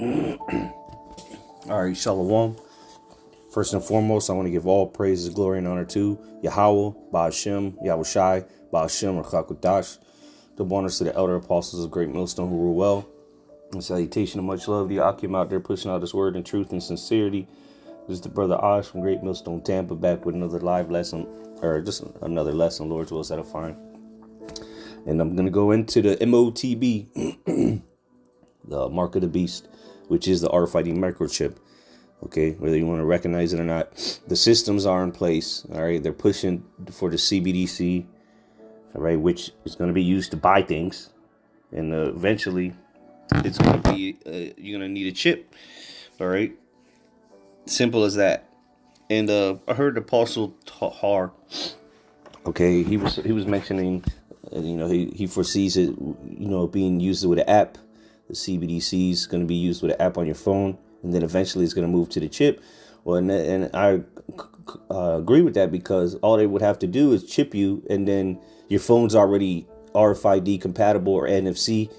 All right, Shalom. First and foremost, I want to give all praises, glory, and honor to Yahweh, Ba'ashem, Yahushai, Ba'ashem, or Chakudash. The bonus to the elder apostles of Great Millstone who rule well. And salutation of much love to the Akim out there pushing out his word in truth and sincerity. This is the brother Osh from Great Millstone, Tampa, back with another live lesson, or just another lesson, Lord's will edifying. And I'm going to go into the MOTB, the Mark of the Beast, which is the RFID microchip. Okay, whether you want to recognize it or not, the systems are in place. All right, they're pushing for the CBDC, all right, which is going to be used to buy things, and eventually, it's going to be you're going to need a chip. All right, simple as that. And I heard the Apostle Har. Okay, he was mentioning, he foresees it, being used with an app. The CBDC is going to be used with an app on your phone. And then eventually it's going to move to the chip. Well, and I agree with that, because all they would have to do is chip you, and then your phone's already RFID compatible or NFC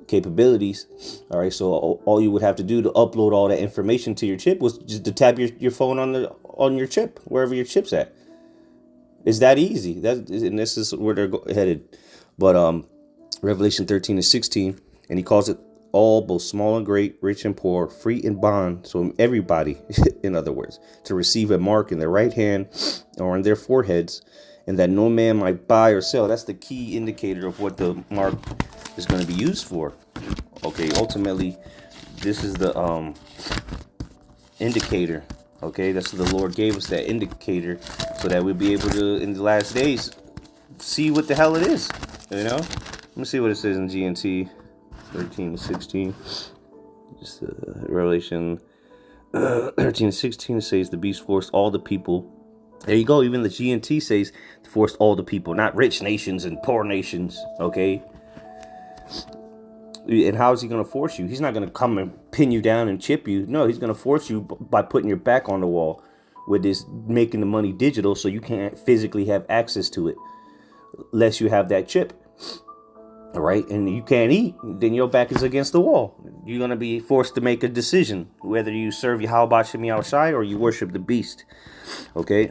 capabilities. All right, so all you would have to do to upload all that information to your chip was just to tap your phone on your chip, wherever your chip's at. It's that easy. And this is where they're headed. But Revelation 13 and 16, and he calls it all, both small and great, rich and poor, free and bond. So everybody, in other words, to receive a mark in their right hand or on their foreheads, and that no man might buy or sell. That's the key indicator of what the mark is going to be used for. Okay, ultimately, this is the indicator. Okay, that's what the Lord gave us, that indicator, so that we'll be able to, in the last days, see what the hell it is. Let me see what it says in GNT 13 and 16. Just Revelation 13 and 16 says the beast forced all the people. There you go. Even the GNT says forced all the people, not rich nations and poor nations. Okay. And how is he going to force you? He's not going to come and pin you down and chip you. No, he's going to force you by putting your back on the wall with this, making the money digital, so you can't physically have access to it unless you have that chip. All right, and you can't eat, then your back is against the wall. You're going to be forced to make a decision, whether you serve Yahweh Ba'ashem Yahushai or you worship the beast. Okay?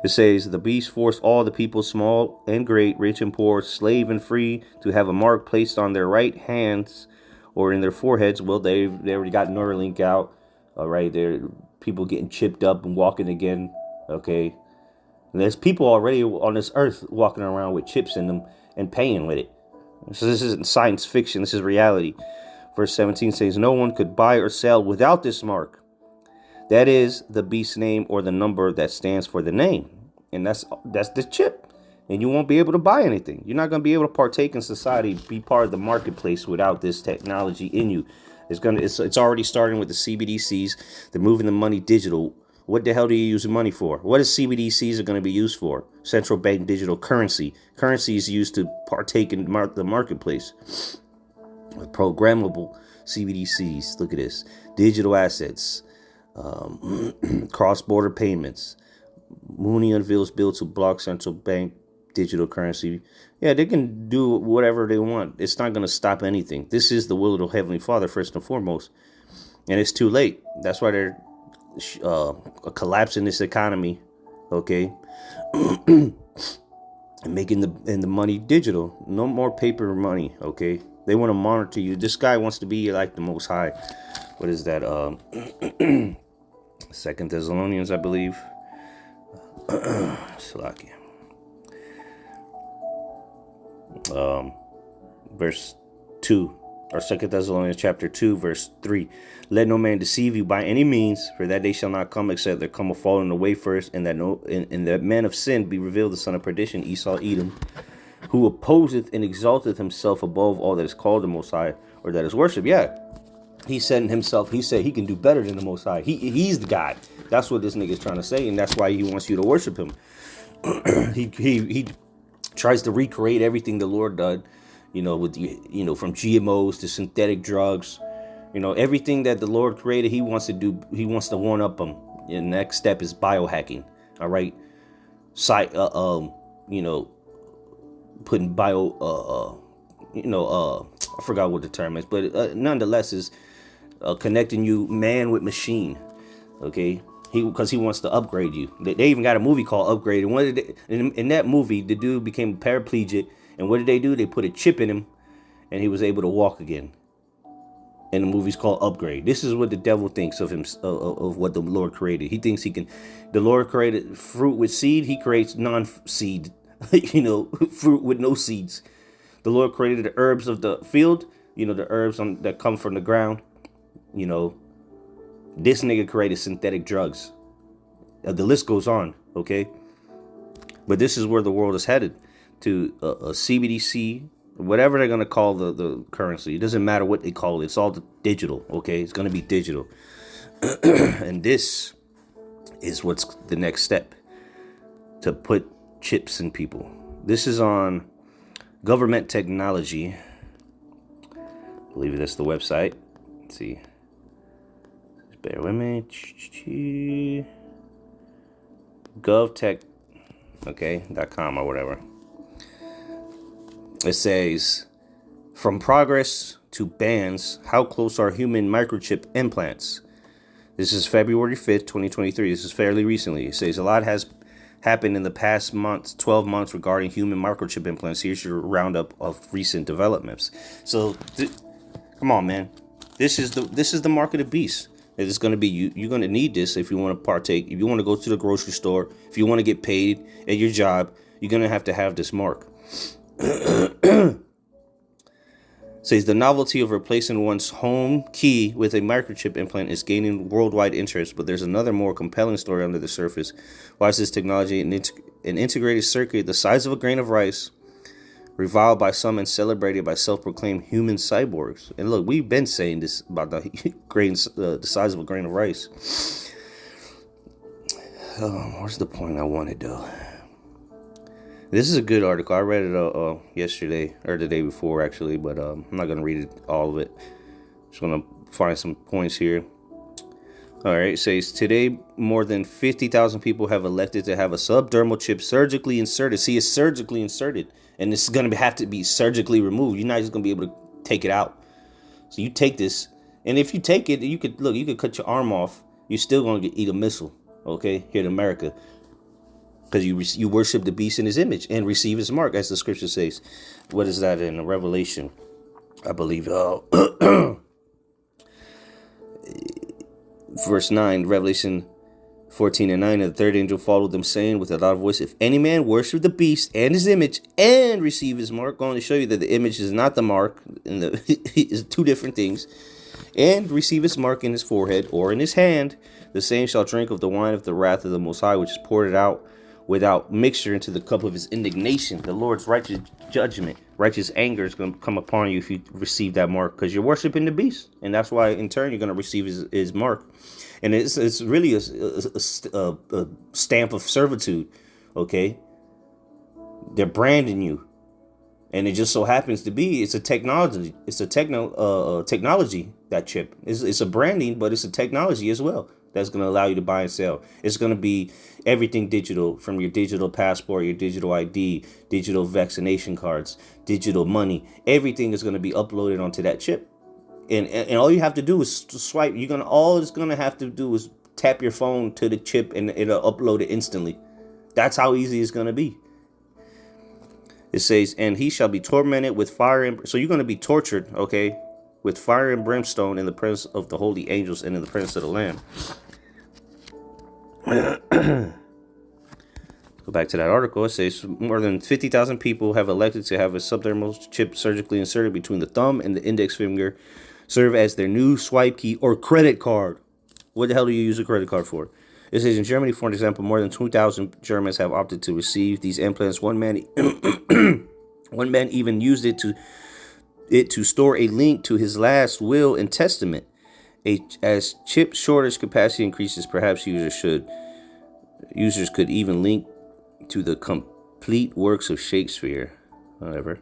It says, the beast forced all the people, small and great, rich and poor, slave and free, to have a mark placed on their right hands or in their foreheads. Well, they already got Neuralink out. All right, they're people getting chipped up and walking again. Okay? And there's people already on this earth walking around with chips in them and paying with it. So this isn't science fiction. This is reality. Verse 17 says, no one could buy or sell without this mark. That is the beast's name, or the number that stands for the name. And that's the chip. And you won't be able to buy anything. You're not going to be able to partake in society, be part of the marketplace without this technology in you. It's already starting with the CBDCs. They're moving the money digital. What the hell do you use money for? What is CBDCs are going to be used for? Central bank digital currency. Currency is used to partake in the marketplace. Programmable CBDCs. Look at this. Digital assets. Cross-border payments. Mooney unveils bill to block central bank digital currency. Yeah, they can do whatever they want. It's not going to stop anything. This is the will of the Heavenly Father, first and foremost. And it's too late. That's why they're collapsing this economy, okay, and making the money digital. No more paper money, okay. They want to monitor you. This guy wants to be like the Most High. What is that? 2 Thessalonians, I believe. Salakia. Verse 2. Or 2 Thessalonians chapter 2, verse 3. Let no man deceive you by any means, for that day shall not come except there come a falling away first, and that man of sin be revealed, the son of perdition, Esau, Edom, who opposeth and exalteth himself above all that is called the Most High, or that is worship. Yeah, he said in himself, he said he can do better than the Most High. He's the God. That's what this nigga is trying to say, and that's why he wants you to worship him. He tries to recreate everything the Lord did. With from GMOs to synthetic drugs, everything that the Lord created, he wants to do. He wants to one up them. The next step is biohacking. All right, putting I forgot what the term is, but nonetheless is connecting you man with machine. Okay, because he wants to upgrade you. They even got a movie called Upgrade, and what did in that movie the dude became paraplegic, and what did they do? They put a chip in him, and he was able to walk again. And the movie's called Upgrade. This is what the devil thinks of him, of what the Lord created. He thinks he can. The Lord created fruit with seed. He creates non-seed, fruit with no seeds. The Lord created the herbs of the field. The herbs that come from the ground. This nigga created synthetic drugs. The list goes on. Okay, but this is where the world is headed, to a CBDC. Whatever they're going to call the currency. It doesn't matter what they call it. It's all digital, okay? It's going to be digital. And this is what's the next step. To put chips in people. This is on Government Technology. I believe that's the website. Let's see. Bear with me. GovTech, okay, .com or whatever. It says, from progress to bans, how close are human microchip implants? This is February 5th, 2023. This is fairly recently. It says, a lot has happened in the past 12 months regarding human microchip implants. Here's your roundup of recent developments. So, come on, man. This is the mark of the beast. It's going to be you're going to need this if you want to partake. If you want to go to the grocery store, if you want to get paid at your job, you're going to have this mark. Says the novelty of replacing one's home key with a microchip implant is gaining worldwide interest, but there's another more compelling story under the surface. Why is this technology an integrated circuit the size of a grain of rice, reviled by some and celebrated by self-proclaimed human cyborgs? And look, we've been saying this about the size of a grain of rice. Where's the point I wanted though? This is a good article. I read it yesterday or the day before, actually, but I'm not going to read it, all of it. Just going to find some points here. All right, it says, today, more than 50,000 people have elected to have a subdermal chip surgically inserted. See, it's surgically inserted, and this is going to have to be surgically removed. You're not just going to be able to take it out. So you take this, and if you take it, you could cut your arm off. You're still going to eat a missile, okay, here in America. Because you worship the beast in his image and receive his mark, as the scripture says. What is that in Revelation? I believe, verse 9, Revelation 14 and 9. And the third angel followed them, saying with a loud voice, if any man worship the beast and his image and receive his mark, going to show you that the image is not the mark, and it's two different things, and receive his mark in his forehead or in his hand, the same shall drink of the wine of the wrath of the Most High, which is poured out without mixture into the cup of his indignation. The Lord's righteous judgment, righteous anger is going to come upon you if you receive that mark, because you're worshiping the beast. And that's why in turn you're going to receive his mark. And it's really a stamp of servitude. Okay, they're branding you, and it just so happens to be it's a technology. It's a technology, that chip. It's a branding, but it's a technology as well that's going to allow you to buy and sell. It's going to be everything digital, from your digital passport, your digital ID, digital vaccination cards, digital money. Everything is going to be uploaded onto that chip. And all you have to do is swipe. All it's going to have to do is tap your phone to the chip and it'll upload it instantly. That's how easy it's going to be. It says, and he shall be tormented with fire. So you're going to be tortured, okay, with fire and brimstone in the presence of the holy angels and in the presence of the Lamb. Go back to that article. It says more than 50,000 people have elected to have a subdermal chip surgically inserted between the thumb and the index finger, serve as their new swipe key or credit card. What the hell do you use a credit card for? It says in Germany, for example, more than 2,000 Germans have opted to receive these implants. One man even used it to store a link to his last will and testament. As chip shortage capacity increases, perhaps users could even link to the complete works of Shakespeare. Whatever.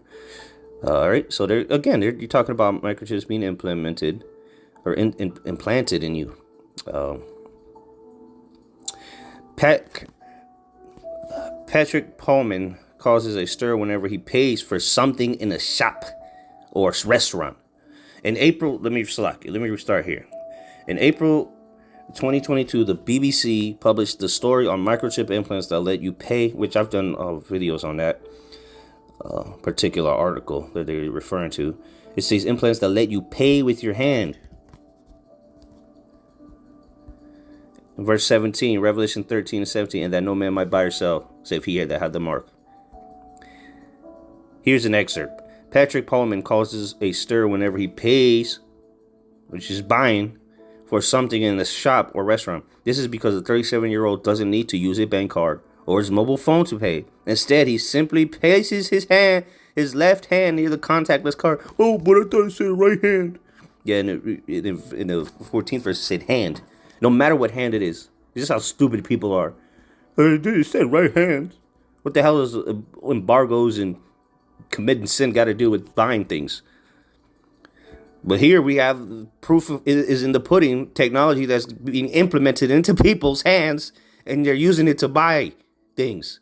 All right. So you're talking about microchips being implemented or implanted in you. Patrick Pullman causes a stir whenever he pays for something in a shop. or restaurant. In April, let me restart here. In April 2022, the BBC published the story on microchip implants that let you pay, which I've done videos on that particular article that they're referring to. It says implants that let you pay with your hand. Verse 17, Revelation 13 and 17, and that no man might buy or sell, save he that had the mark. Here's an excerpt. Patrick Pullman causes a stir whenever he pays, which is buying, for something in the shop or restaurant. This is because the 37-year-old doesn't need to use a bank card or his mobile phone to pay. Instead, he simply places his left hand near the contactless card. Oh, but I thought it said right hand. Yeah, in the 14th verse, it said hand. No matter what hand it is. It's just how stupid people are. It said right hand. What the hell is embargoes and committing sin got to do with buying things? But here we have proof is in the pudding, technology that's being implemented into people's hands, and they're using it to buy things.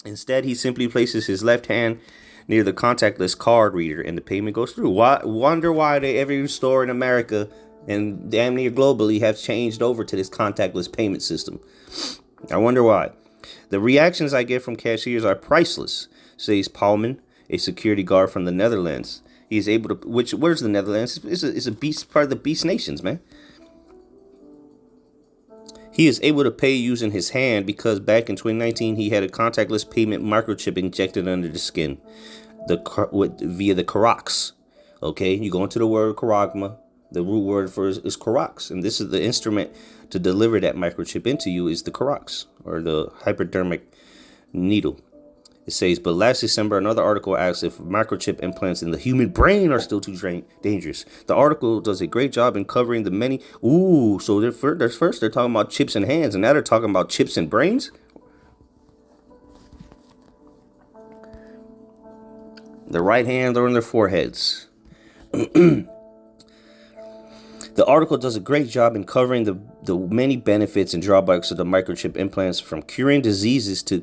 Instead, he simply places his left hand near the contactless card reader, and the payment goes through. Wonder why every store in America and damn near globally have changed over to this contactless payment system. I wonder why. The reactions I get from cashiers are priceless, says Paulman, a security guard from the Netherlands. He is able to, where's the Netherlands? It's a beast, part of the beast nations, man. He is able to pay using his hand because back in 2019, he had a contactless payment microchip injected under the skin via the Koroks. Okay, you go into the word Karagma. The root word for is Koroks, and this is the instrument to deliver that microchip into you is the Koroks, or the hypodermic needle. It says, but last December, another article asked if microchip implants in the human brain are still too dangerous. The article does a great job in covering the many. So they're talking about chips in hands, and now they're talking about chips in brains. The right hand or in their foreheads. The article does a great job in covering the many benefits and drawbacks of the microchip implants, from curing diseases to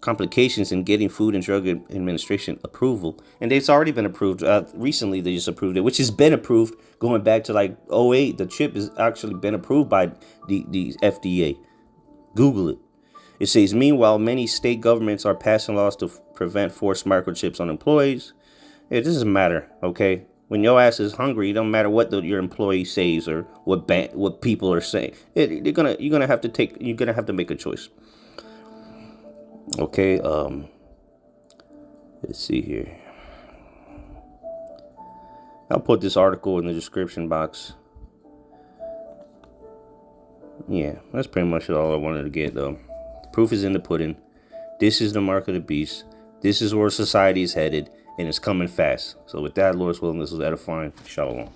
complications in getting Food and Drug Administration approval. And it's already been approved. Recently, they just approved it, which has been approved going back to like 2008. The chip has actually been approved by the FDA. Google it. It says, meanwhile, many state governments are passing laws to prevent forced microchips on employees. It doesn't matter, okay? When your ass is hungry, it don't matter what your employee says or what people are saying. You're gonna have to make a choice. Okay, let's see here. I'll put this article in the description box. Yeah, that's pretty much all I wanted to get, though. The proof is in the pudding. This is the mark of the beast. This is where society is headed, and it's coming fast. So with that, Lord's willing, this was edifying. Shalom.